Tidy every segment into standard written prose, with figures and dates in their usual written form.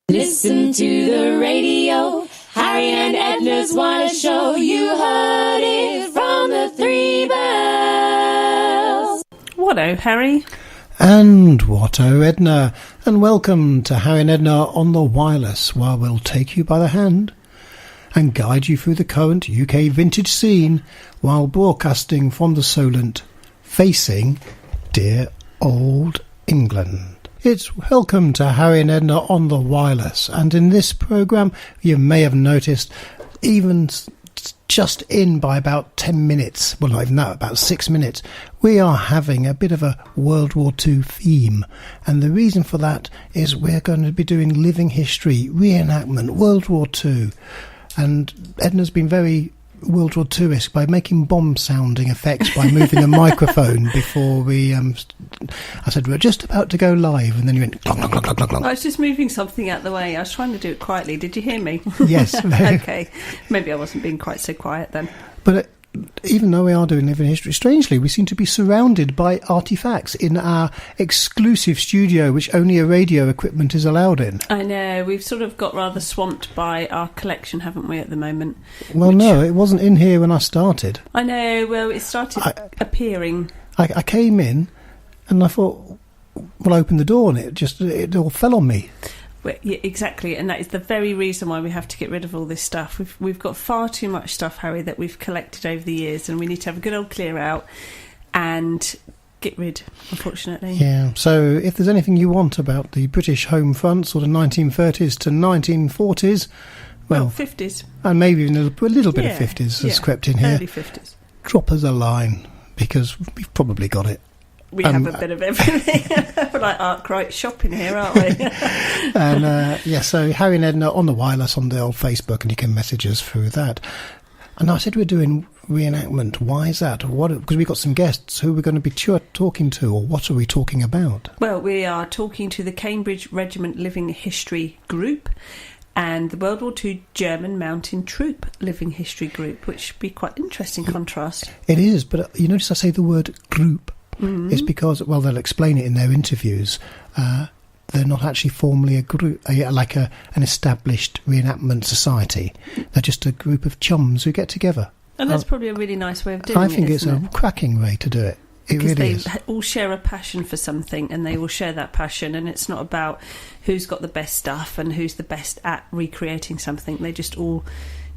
Listen to the radio, Harry and Edna's Wireless Show. You heard it from the Three Bells. What-o, Harry? And what-o, Edna. And welcome to Harry and Edna on the Wireless, where we'll take you by the hand and guide you through the current UK vintage scene while broadcasting from the Solent, facing dear old England. It's welcome to Harry and Edna on the Wireless, and in this programme you may have noticed, even just in by about 10 minutes, well not even that, about 6 minutes, we are having a bit of a World War II theme, and the reason for that is we're going to be doing living history, reenactment, World War II, and Edna's been very World War II-esque by making bomb-sounding effects by moving a microphone before we... I said, we're just about to go live, and then you went... Clong, clong, clong, clong, clong. I was just moving something out the way. I was trying to do it quietly. Did you hear me? Yes. Okay. Maybe I wasn't being quite so quiet then. But even though we are doing living history, strangely, we seem to be surrounded by artefacts in our exclusive studio, which only a radio equipment is allowed in. I know. We've sort of got rather swamped by our collection, haven't we, at the moment? Well, no, it wasn't in here when I started. I know. Well, it started appearing. I came in and I thought, well, I opened the door and it all fell on me. Well, yeah, exactly, and that is the very reason why we have to get rid of all this stuff. We've got far too much stuff, Harry, that we've collected over the years, and we need to have a good old clear out and get rid, unfortunately. Yeah, so if there's anything you want about the British home front, sort of 1930s to 1940s, well 50s. And maybe even a little bit of 50s has crept in here. Early 50s. Drop us a line, because we've probably got it. We have a bit of everything. We're like Arkwright shopping here, aren't we? And so Harry and Edna on the Wireless on the old Facebook, and you can message us through that. And I said we're doing reenactment. Why is that? Because we've got some guests. Who are we going to be talking to, or what are we talking about? Well, we are talking to the Cambridge Regiment Living History Group and the World War II German Mountain Troop Living History Group, which would be quite interesting contrast. It is, but you notice I say the word group. Mm-hmm. It's because, well, they'll explain it in their interviews. They're not actually formally a group, like an established reenactment society. They're just a group of chums who get together. And that's probably a really nice way of doing it. I think it's a cracking way to do it. It really is. They all share a passion for something, and they all share that passion. And it's not about who's got the best stuff and who's the best at recreating something. They just all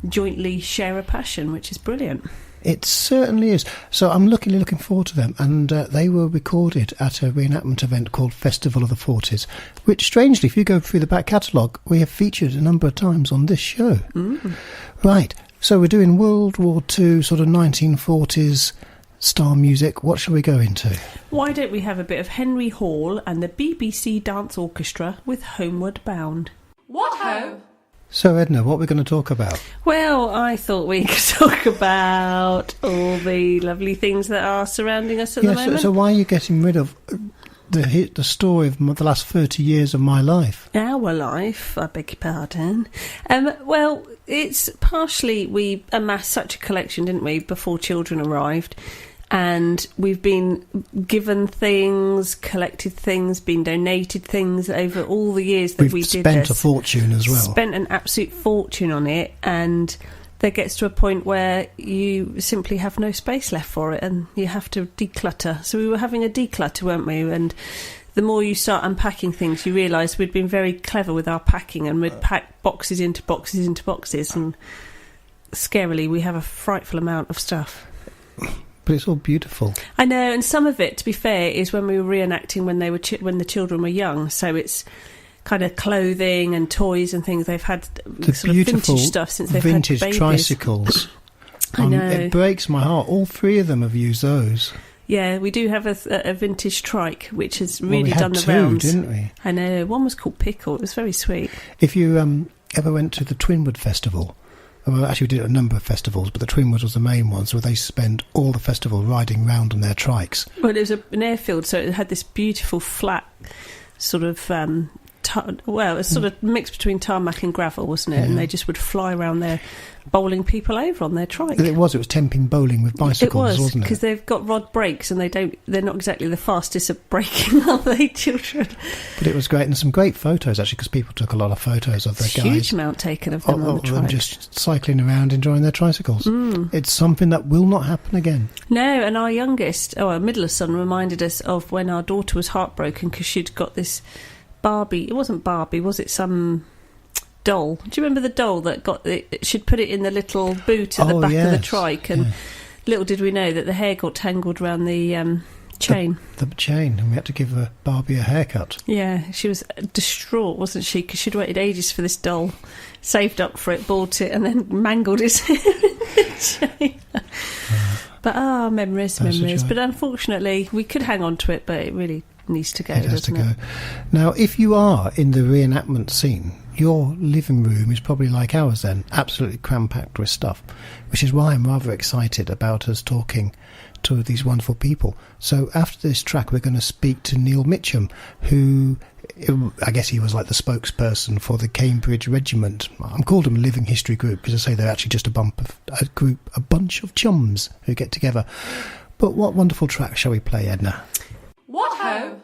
jointly share a passion, which is brilliant. It certainly is. So I'm looking forward to them. And they were recorded at a reenactment event called Festival of the Forties, which, strangely, if you go through the back catalogue, we have featured a number of times on this show. Mm. Right. So we're doing World War II, sort of 1940s style music. What shall we go into? Why don't we have a bit of Henry Hall and the BBC Dance Orchestra with Homeward Bound? What ho? So, Edna, what are we going to talk about? Well, I thought we could talk about all the lovely things that are surrounding us at the moment. So why are you getting rid of the story of the last 30 years of my life? Our life, I beg your pardon. Well, it's partially we amassed such a collection, didn't we, before children arrived. And we've been given things, collected things, been donated things over all the years that we did this. We've spent a fortune as well. Spent an absolute fortune on it, and there gets to a point where you simply have no space left for it, and you have to declutter. So we were having a declutter, weren't we? And the more you start unpacking things, you realise we'd been very clever with our packing, and we'd pack boxes into boxes into boxes, and scarily we have a frightful amount of stuff. But it's all beautiful. I know, and some of it, to be fair, is when we were reenacting when they were when the children were young. So it's kind of clothing and toys and things. They've had the sort of vintage stuff since they've had babies. Vintage tricycles. I know. It breaks my heart. All three of them have used those. Yeah, we do have a vintage trike, which has really done the two, rounds. Didn't we? I know. One was called Pickle. It was very sweet. If you ever went to the Twinwood Festival... Well, actually, we did a number of festivals, but the Twinwood was the main one, so they spent all the festival riding round on their trikes. Well, it was an airfield, so it had this beautiful flat sort of well, it's sort of mixed between tarmac and gravel, wasn't it? Yeah. And they just would fly around there, bowling people over on their trike. It was temping bowling with bicycles, wasn't it? Because they've got rod brakes and they're not exactly the fastest at braking, are they, children? But it was great, and some great photos, actually, because people took a lot of photos of their guys. Huge amount taken of them on the trike. Them just cycling around, enjoying their tricycles. It's something that will not happen again. No, and our middle son reminded us of when our daughter was heartbroken because she'd got this Barbie. It wasn't Barbie, was it? Some doll. Do you remember the doll that got she'd put it in the little boot at the back of the trike, and little did we know that the hair got tangled around the chain. The chain, and we had to give Barbie a haircut. Yeah, she was distraught, wasn't she? Because she'd waited ages for this doll, saved up for it, bought it, and then mangled his hair in the chain. But memories. But unfortunately, we could hang on to it, but it really needs to go. It has to go. Now, if you are in the reenactment scene, your living room is probably like ours then, absolutely cram-packed with stuff, which is why I'm rather excited about us talking to these wonderful people. So after this track, we're going to speak to Neil Mitchum, who, I guess he was like the spokesperson for the Cambridge Regiment. I'm called them a living history group because I say they're actually just a bunch of chums who get together. But what wonderful track shall we play, Edna? What ho?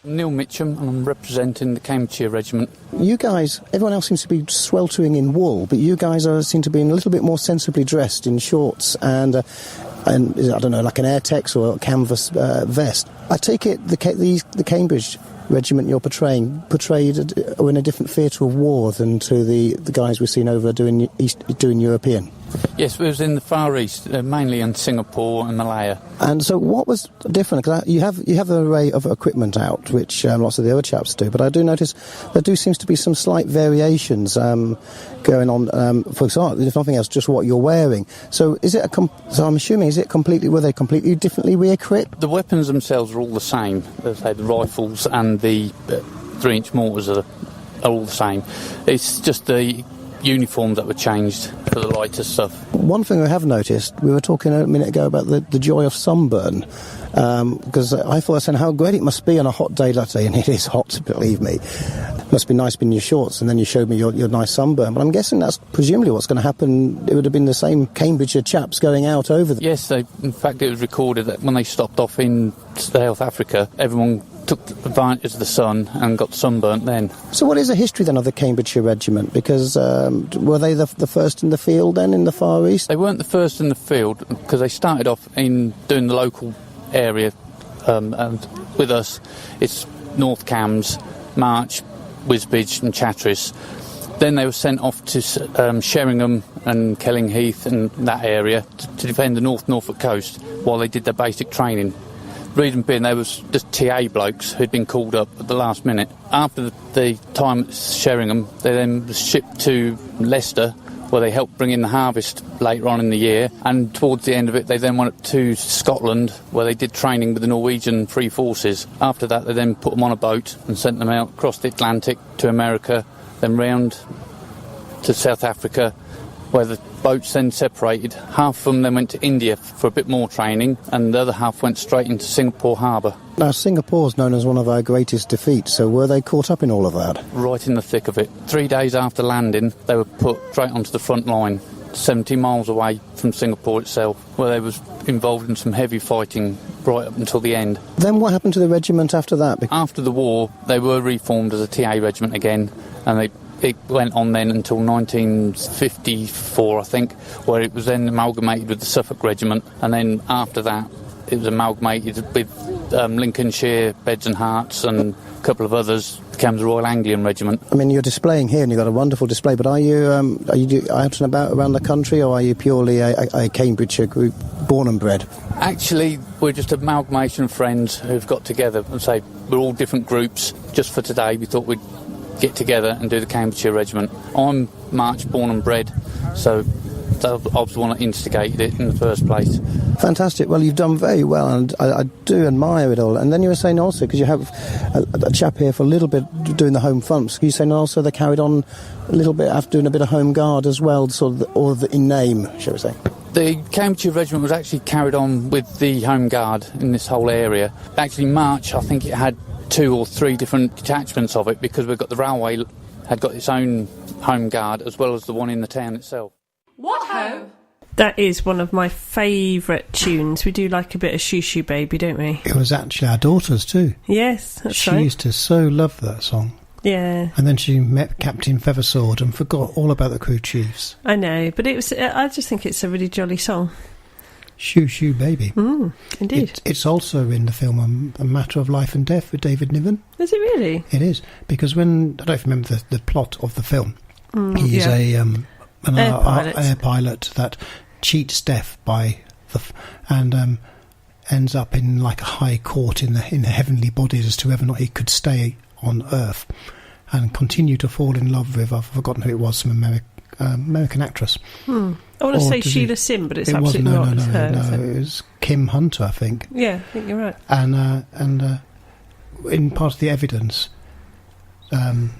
Neil Mitchum, and I'm representing the Cambridgeshire Regiment. You guys, everyone else seems to be sweltering in wool, but you guys seem to be a little bit more sensibly dressed in shorts and I don't know, like an Airtex or a canvas vest. I take it the Cambridge Regiment you're portrayed in a different theatre of war than to the guys we've seen over doing European. Yes, we was in the Far East, mainly in Singapore and Malaya. And so what was different? Because you have an array of equipment out, which lots of the other chaps do, but I do notice there seems to be some slight variations going on. For example, if nothing else, just what you're wearing. So so I'm assuming, were they completely differently re-equipped? The weapons themselves are all the same. As I say, the rifles and the 3-inch mortars are all the same. It's just the uniforms that were changed for the lighter stuff. One thing I have noticed, we were talking a minute ago about the joy of sunburn, because I thought I said how great it must be on a hot day like today, and it is hot, believe me. It must be nice being in your shorts, and then you showed me your nice sunburn. But I'm guessing that's presumably what's going to happen. It would have been the same Cambridgeshire chaps going out over them. Yes, in fact it was recorded that when they stopped off in South Africa, everyone took advantage of the sun and got sunburnt then. So what is the history then of the Cambridgeshire Regiment? Because were they the first in the field then in the Far East? They weren't the first in the field because they started off in doing the local area, and with us it's North Cambs, March, Wisbech and Chatteris. Then they were sent off to Sheringham and Kellingheath and that area to defend the North Norfolk coast while they did their basic training. Reason being, they was just TA blokes who'd been called up at the last minute. After the time at Sheringham, they then was shipped to Leicester, where they helped bring in the harvest later on in the year. And towards the end of it, they then went up to Scotland, where they did training with the Norwegian Free Forces. After that, they then put them on a boat and sent them out across the Atlantic to America, then round to South Africa, where the boats then separated. Half of them then went to India for a bit more training, and the other half went straight into Singapore harbour. Now, Singapore's known as one of our greatest defeats, so were they caught up in all of that? Right in the thick of it. 3 days after landing, they were put straight onto the front line, 70 miles away from Singapore itself, where they was involved in some heavy fighting right up until the end. Then what happened to the regiment after that? After the war, they were reformed as a TA regiment again, and it went on then until 1954, I think, where it was then amalgamated with the Suffolk Regiment, and then after that it was amalgamated with Lincolnshire, Beds and Herts and a couple of others, became the Royal Anglian Regiment. I mean, you're displaying here and you've got a wonderful display, but are you out and about around the country, or are you purely a Cambridgeshire group, born and bred? Actually, we're just an amalgamation of friends who've got together and say we're all different groups. Just for today, we thought we'd get together and do the Cambridgeshire Regiment. I'm March born and bred, so I was the one that instigated it in the first place. Fantastic. Well, you've done very well, and I do admire it all. And then you were saying also, because you have a chap here for a little bit doing the home front, you saying also they carried on a little bit after doing a bit of home guard as well, sort of in name, shall we say. The Cambridgeshire Regiment was actually carried on with the home guard in this whole area. Actually, March, I think it had 2 or 3 different detachments of it, because we've got the railway had got its own home guard as well as the one in the town itself. What ho? That is one of my favourite tunes. We do like a bit of Shoo Shoo Baby, don't we? It was actually our daughter's too. Yes, that's She right. used to so love that song. Yeah, And then she met Captain Feathersword and forgot all about the crew chiefs. I know, but I just think it's a really jolly song. Shoo Shoo Baby. Indeed. It's also in the film A Matter of Life and Death with David Niven. Is it really? It is, because when, I don't remember the plot of the film, he's an air pilot that cheats death by ends up in like a high court in the heavenly bodies as to whether or not he could stay on Earth and continue to fall in love with, I've forgotten who it was, some American actress. I want to say Sheila Sim, but it's absolutely not. It's her, no, it was Kim Hunter, I think. Yeah, I think you're right. And in part of the evidence, the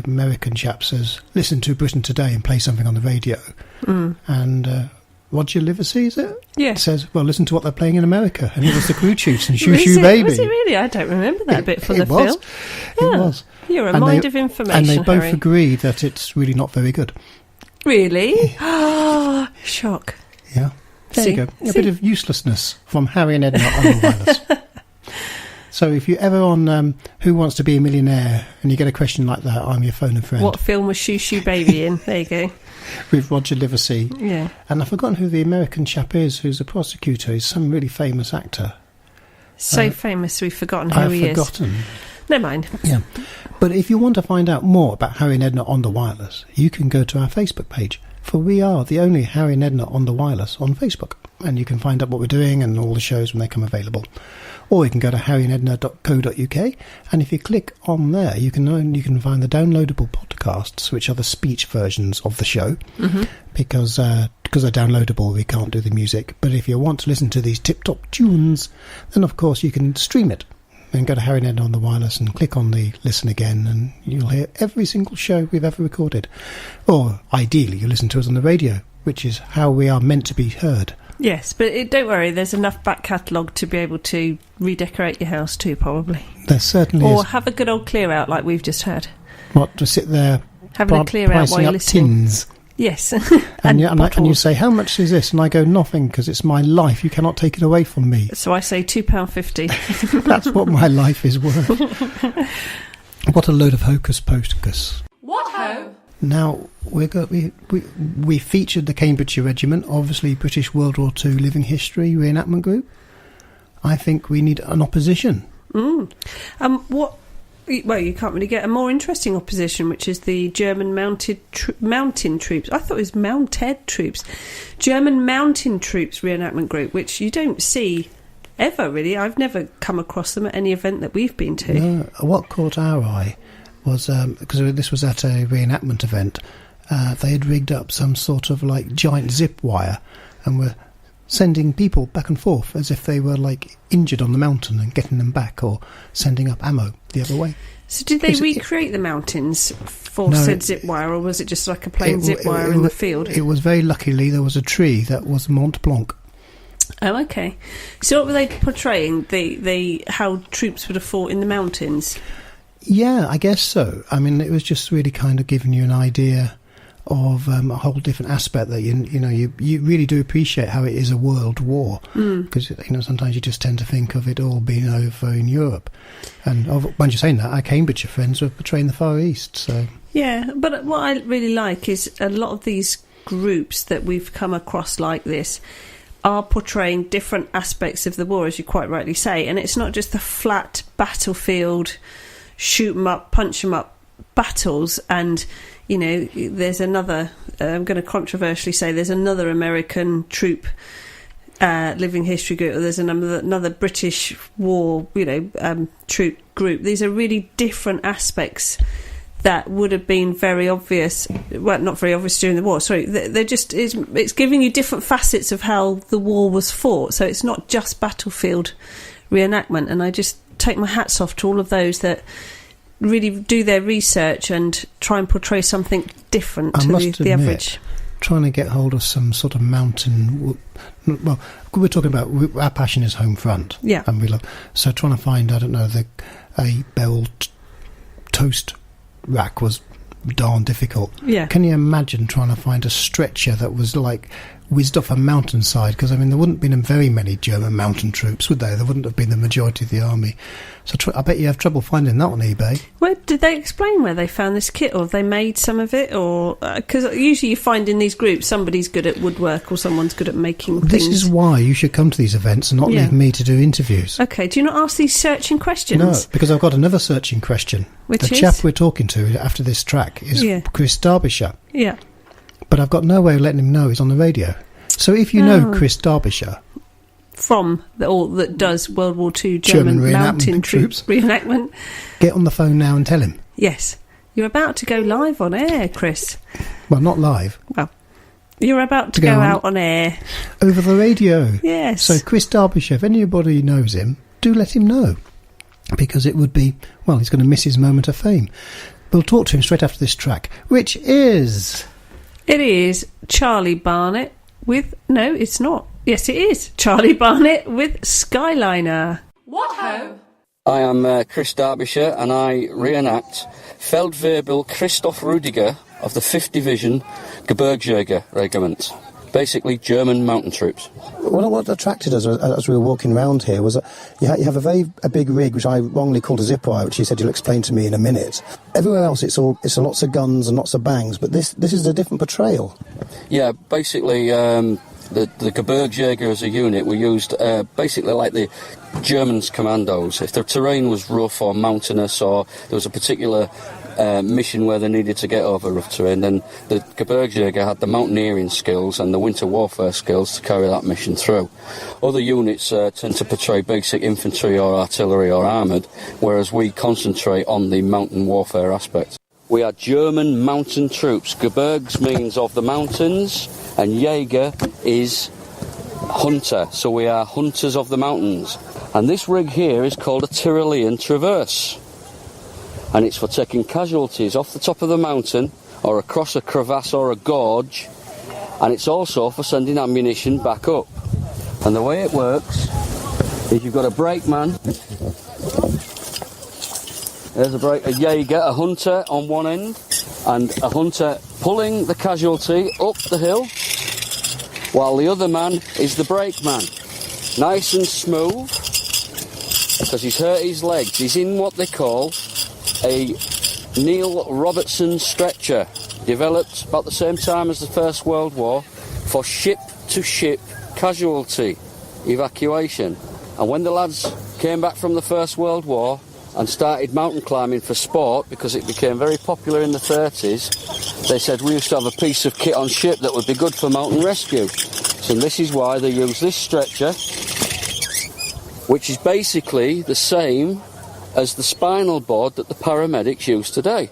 American chap says, listen to Britain Today and play something on the radio. And Roger Livesey, is it? Yeah. Says, well, listen to what they're playing in America. And it was the Crew Chiefs and Shoo Was Shoo it- Baby. Was it really? I don't remember that bit from the was. film. It Yeah. was. You're a And mind they- of information, And they both Harry. agree that it's really not very good. Really? Shock. Yeah. There See? you go. A See? bit of uselessness from Harry and Edna on the wireless. So if you're ever on Who Wants to Be a Millionaire and you get a question like that, I'm your phone and friend. What film was Shoo Shoo Baby in? There you go. With Roger Livesey. Yeah. And I've forgotten who the American chap is who's a prosecutor. He's some really famous actor. So famous we've forgotten who I've he forgotten. is. Never mind. Yeah. But if you want to find out more about Harry and Edna on the wireless, you can go to our Facebook page, for we are the only Harry and Edna on the wireless on Facebook. And you can find out what we're doing and all the shows when they come available. Or you can go to harryandedna.co.uk, and if you click on there, you can find the downloadable podcasts, which are the speech versions of the show. Because they're downloadable, we can't do the music. But if you want to listen to these tip-top tunes, then of course you can stream it. And go to Harry and Edna on the wireless and click on the listen again, and you'll hear every single show we've ever recorded. Or ideally, you listen to us on the radio, which is how we are meant to be heard. Yes, but don't worry, there's enough back catalogue to be able to redecorate your house too, probably. There certainly Or is. have a good old clear out like we've just had. What, to sit there Having a clear out pricing while you're up listening. tins. Yes. And you bottles. say, how much is this? And I go, nothing, because it's my life. You cannot take it away from me. So I say £2.50. That's what my life is worth. What a load of hocus pocus. What ho? Now, we featured the Cambridgeshire Regiment, obviously British World War II living history reenactment group. I think we need an opposition. Well, you can't really get a more interesting opposition, which is the German mountain troops. I thought it was mounted troops. German mountain troops reenactment group, which you don't see ever, really. I've never come across them at any event that we've been to. No, what caught our eye was, because this was at a reenactment event, they had rigged up some sort of like giant zip wire and were sending people back and forth as if they were like injured on the mountain and getting them back, or sending up ammo the other way. So did they recreate the mountains for said zip wire, or was it just like a plain zip wire in the field? It was very luckily there was a tree that was Mont Blanc. Oh, okay. So what were they portraying? The how troops would have fought in the mountains? Yeah, I guess so. I mean, it was just really kind of giving you an idea of a whole different aspect that you really do appreciate how it is a world war, because sometimes you just tend to think of it all being over in Europe, and when you're saying that, our Cambridgeshire friends were portraying the Far East. So yeah, but what I really like is a lot of these groups that we've come across like this are portraying different aspects of the war, as you quite rightly say, and it's not just the flat battlefield shoot 'em up, punch 'em up battles. And there's another, I'm going to controversially say, there's another American troop living history group, or there's another British war troop group. These are really different aspects that would have been very obvious, well, not very obvious during the war, sorry. They're just, it's giving you different facets of how the war was fought, so it's not just battlefield reenactment. And I just take my hats off to all of those that really do their research and try and portray something different to the average. trying to get hold of some sort of mountain. Well, we're talking about our passion is home front. Yeah. And we love so trying to find a barrel toast rack was darn difficult. Yeah. Can you imagine trying to find a stretcher that was like whizzed off a mountainside? Because, I mean, there wouldn't have been very many German mountain troops, would there? There wouldn't have been the majority of the army. So I bet you have trouble finding that on eBay. Well, did they explain where they found this kit, or have they made some of it? Or because usually you find in these groups somebody's good at woodwork or someone's good at making things. This is why you should come to these events and not leave me to do interviews. Okay, do you not ask these searching questions? No, because I've got another searching question. Which the is? chap we're talking to after this track is Chris Derbyshire. Yeah. But I've got no way of letting him know he's on the radio. So if you know Chris Derbyshire... that does World War II German mountain troops reenactment. Get on the phone now and tell him. Yes. You're about to go live on air, Chris. Well, not live. Well, you're about to go out on air. Over the radio. Yes. So Chris Derbyshire, if anybody knows him, do let him know. Because it would be, well, he's going to miss his moment of fame. We'll talk to him straight after this track, which is... It is Charlie Barnett with... No, it's not. Yes, it is. Charlie Barnett with Skyliner. What ho? I am Chris Derbyshire and I reenact Feldwebel Christoph Rudiger of the 5th Division Gebirgsjäger Regiment. Basically German mountain troops. Well, what attracted us as we were walking around here was that you have a big rig, which I wrongly called a zip wire, which you said you'll explain to me in a minute. Everywhere else it's lots of guns and lots of bangs, but this is a different portrayal. Yeah, basically the Gebirgsjäger as a unit were used basically like the Germans' commandos. If the terrain was rough or mountainous, or there was a particular mission where they needed to get over rough terrain, then the Gebirgsjäger had the mountaineering skills and the winter warfare skills to carry that mission through. Other units tend to portray basic infantry or artillery or armoured, whereas we concentrate on the mountain warfare aspect. We are German mountain troops. Gebirgs means of the mountains, and Jäger is hunter, so we are hunters of the mountains. And this rig here is called a Tyrolean Traverse, and it's for taking casualties off the top of the mountain or across a crevasse or a gorge, and it's also for sending ammunition back up. And the way it works is you've got a brakeman. There's a Jäger, a hunter on one end, and a hunter pulling the casualty up the hill, while the other man is the brakeman. Nice and smooth, because he's hurt his legs. He's in what they call a Neil Robertson stretcher, developed about the same time as the First World War for ship-to-ship casualty evacuation. And when the lads came back from the First World War and started mountain climbing for sport, because it became very popular in the 30s, they said we used to have a piece of kit on ship that would be good for mountain rescue. So this is why they use this stretcher, which is basically the same as the spinal board that the paramedics use today.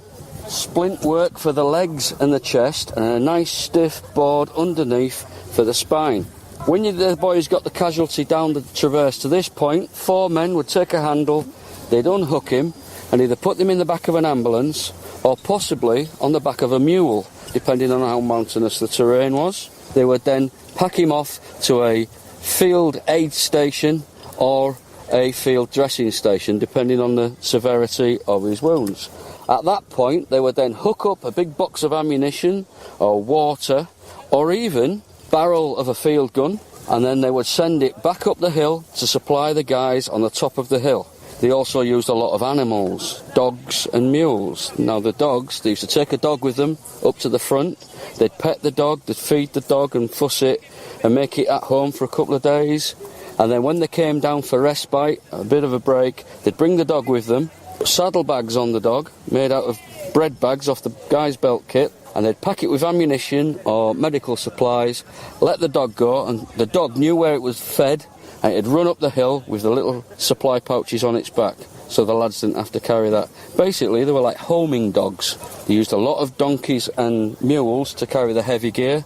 Splint work for the legs and the chest, and a nice stiff board underneath for the spine. When the boys got the casualty down the traverse to this point, 4 men would take a handle, they'd unhook him and either put them in the back of an ambulance or possibly on the back of a mule, depending on how mountainous the terrain was. They would then pack him off to a field aid station or a field dressing station, depending on the severity of his wounds. At that point, they would then hook up a big box of ammunition or water or even barrel of a field gun, and then they would send it back up the hill to supply the guys on the top of the hill. They also used a lot of animals, dogs and mules. Now the dogs, they used to take a dog with them up to the front. They'd pet the dog, they'd feed the dog and fuss it and make it at home for a couple of days. And then when they came down for respite, a bit of a break, they'd bring the dog with them, put saddlebags on the dog, made out of bread bags off the guy's belt kit, and they'd pack it with ammunition or medical supplies, let the dog go, and the dog knew where it was fed, and it'd run up the hill with the little supply pouches on its back, so the lads didn't have to carry that. Basically, they were like homing dogs. They used a lot of donkeys and mules to carry the heavy gear.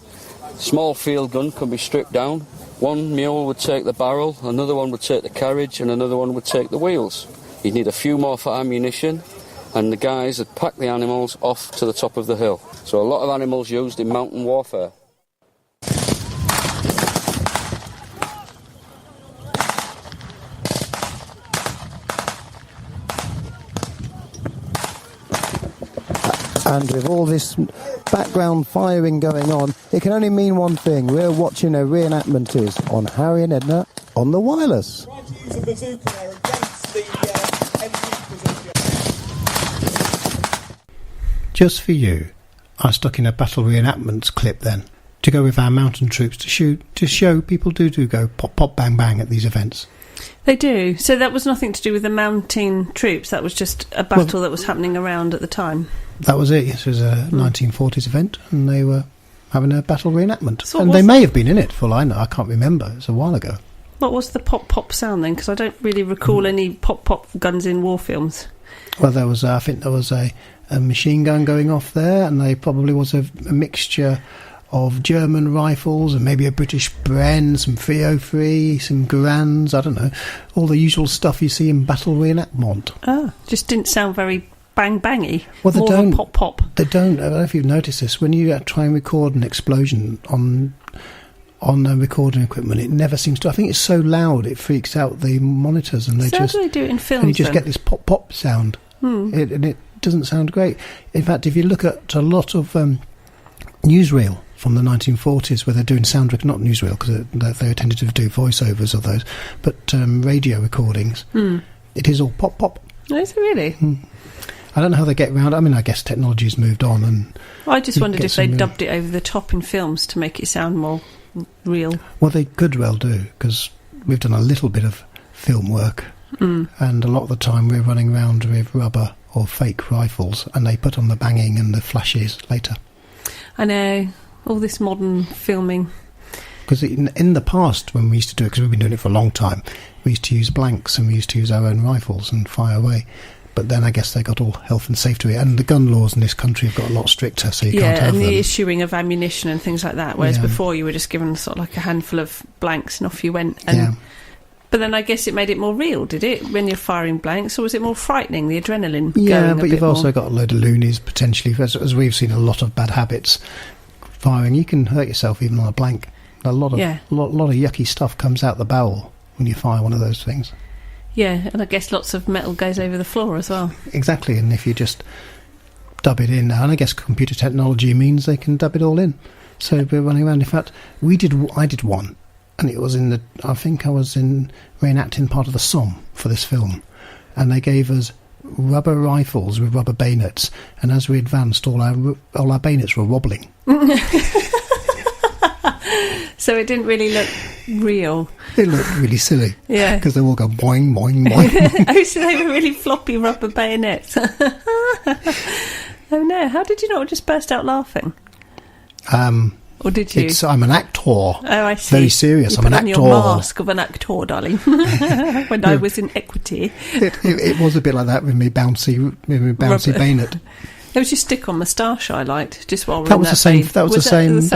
Small field gun could be stripped down. One mule would take the barrel, another one would take the carriage, and another one would take the wheels. You'd need a few more for ammunition, and the guys would pack the animals off to the top of the hill. So a lot of animals used in mountain warfare. And with all this background firing going on, it can only mean one thing. We're watching a reenactment is on Harry and Edna on the wireless. Tried to use a bazooka there against the MG position. Just for you, I stuck in a battle reenactments clip then to go with our mountain troops to show people do go pop, pop, bang, bang at these events. They do. So that was nothing to do with the mountain troops. That was just a battle that was happening around at the time. That was it. It was a 1940s event, and they were having a battle reenactment. So and they may have been in it, for all I know. I can't remember. It's a while ago. What was the pop-pop sound then? Because I don't really recall any pop-pop guns in war films. Well, there was, I think there was a machine gun going off there, and there probably was a mixture of German rifles and maybe a British Bren, some 303, some Garands, I don't know, all the usual stuff you see in battle reenactment. Just didn't sound very bang-bangy. Well, they more don't. Of a pop-pop. They don't. I don't know if you've noticed this. When you try and record an explosion on recording equipment, it never seems to. I think it's so loud it freaks out the monitors, and How do they do it in films? And you just then? get this pop-pop sound, and it doesn't sound great. In fact, if you look at a lot of newsreel from the 1940s, where they're doing sound, not newsreel because they tended to do voiceovers of those, but radio recordings, it is all pop-pop. Oh, is it really? I don't know how they get around. I mean, I guess technology's moved on, and I just wondered if they dubbed it over the top in films to make it sound more real. Well, they could well do, because we've done a little bit of film work, and a lot of the time we're running around with rubber or fake rifles, and they put on the banging and the flashes later. I know, all this modern filming. Because in the past, when we used to do it, because we've been doing it for a long time, we used to use blanks and we used to use our own rifles and fire away. But then I guess they got all health and safety, and the gun laws in this country have got a lot stricter, so you can't have them. Yeah, and the issuing of ammunition and things like that, whereas before you were just given sort of like a handful of blanks and off you went. And, but then I guess it made it more real, did it, when you're firing blanks, or was it more frightening, the adrenaline going Yeah, a but bit you've also more? got a load of loonies, potentially, as we've seen a lot of bad habits firing. You can hurt yourself even on a blank. A lot of yucky stuff comes out the barrel when you fire one of those things. Yeah, and I guess lots of metal goes over the floor as well. Exactly, and if you just dub it in now, and I guess computer technology means they can dub it all in. So we're running around. In fact, I did one, and it was I think I was in reenacting part of the Somme for this film, and they gave us rubber rifles with rubber bayonets, and as we advanced, all our bayonets were wobbling. So it didn't really look real. It looked really silly. Yeah. Because they all go boing, boing, boing. Oh, so they were really floppy rubber bayonets. Oh no, how did you not just burst out laughing? Or did you? I'm an actor. Oh, I see. Very serious. I'm an actor. You put on your mask of an actor, darling. When I was in Equity. It was a bit like that with me bouncy bayonet. It was your stick-on moustache I liked, just while we were That in was that the same. phase. That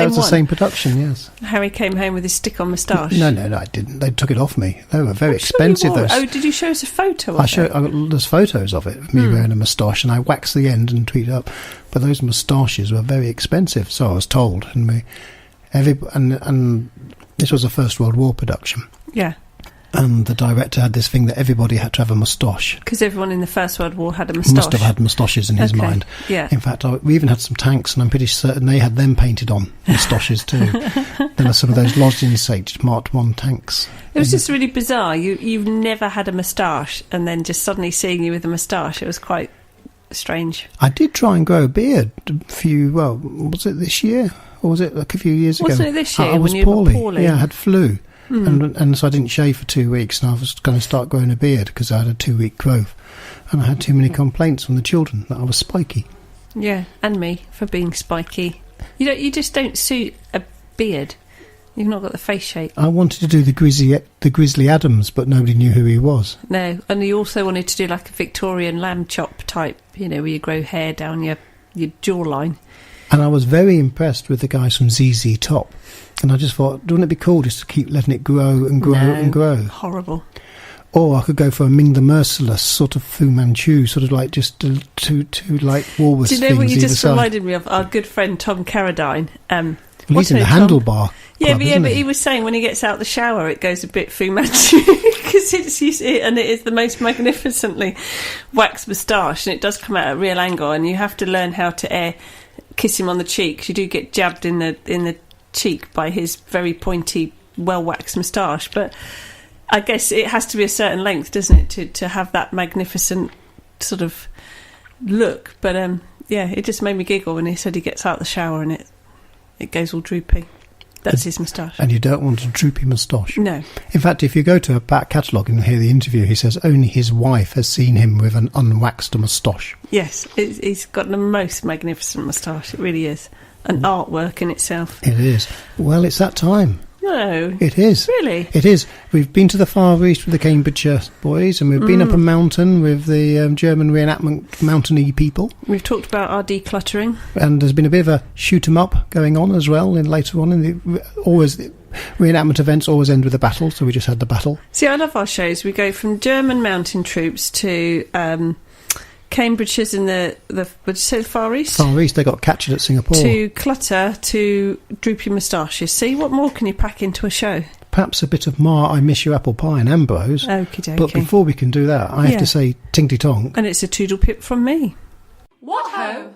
was the same one? production. Yes. Harry came home with his stick-on moustache. No, I didn't. They took it off me. They were very I'm expensive. Sure Those. Oh, did you show us a photo of it? There's photos of it, of me wearing a moustache, and I waxed the end and tweeted up. But those moustaches were very expensive, so I was told. And this was a First World War production. Yeah. And the director had this thing that everybody had to have a moustache. Because everyone in the First World War had a moustache. Must have had moustaches in his mind. Yeah. In fact, we even had some tanks, and I'm pretty certain they had them painted on, moustaches too. There are some of those lozenge-shaped Mark I tanks. It was just really bizarre. You've never had a moustache, and then just suddenly seeing you with a moustache, it was quite strange. I did try and grow a beard was it this year? Or was it like a few years ago? Wasn't it this year I was when you were poorly? Yeah, I had flu. And so I didn't shave for 2 weeks, and I was going to start growing a beard because I had a 2-week growth, and I had too many complaints from the children that I was spiky. Yeah, and me for being spiky. You just don't suit a beard. You've not got the face shape. I wanted to do the Grizzly Adams, but nobody knew who he was. No, and you also wanted to do like a Victorian lamb chop type, where you grow hair down your jawline. And I was very impressed with the guys from ZZ Top. And I just thought, wouldn't it be cool just to keep letting it grow and grow and grow? Horrible. Or I could go for a Ming the Merciless, sort of Fu Manchu, sort of like just two like walrus things. Do you know what you just side. reminded me of? Our good friend Tom Carradine. He's in the Handlebar. Yeah, Club, but he was saying when he gets out the shower, it goes a bit Fu Manchu. because you see it, and it is the most magnificently waxed moustache, and it does come out at a real angle, and you have to learn how to kiss him on the cheeks. You do get jabbed in the cheek by his very pointy, well waxed moustache, but I guess it has to be a certain length, doesn't it, to have that magnificent sort of look. But it just made me giggle when he said he gets out of the shower and it goes all droopy. That's his moustache. And you don't want a droopy moustache. No. In fact, if you go to a back catalogue and hear the interview, he says only his wife has seen him with an unwaxed moustache. Yes, he's got the most magnificent moustache. It really is. An artwork in itself. It is. Well, it's that time. No. It is. Really? It is. We've been to the Far East with the Cambridgeshire boys, and we've been up a mountain with the German reenactment mountainy people. We've talked about our decluttering. And there's been a bit of a shoot 'em up going on as well. And later on, the reenactment events always end with a battle, so we just had the battle. See, I love our shows. We go from German mountain troops to Cambridgeshire's in the would you say the Far East? Far East, they got captured at Singapore. To clutter, to droopy moustaches. See, what more can you pack into a show? Perhaps a bit of Ma, I Miss You Apple Pie and Ambrose. Okie dokie. But before we can do that, I have to say ting-ti-tong. And it's a toodle pip from me. What ho!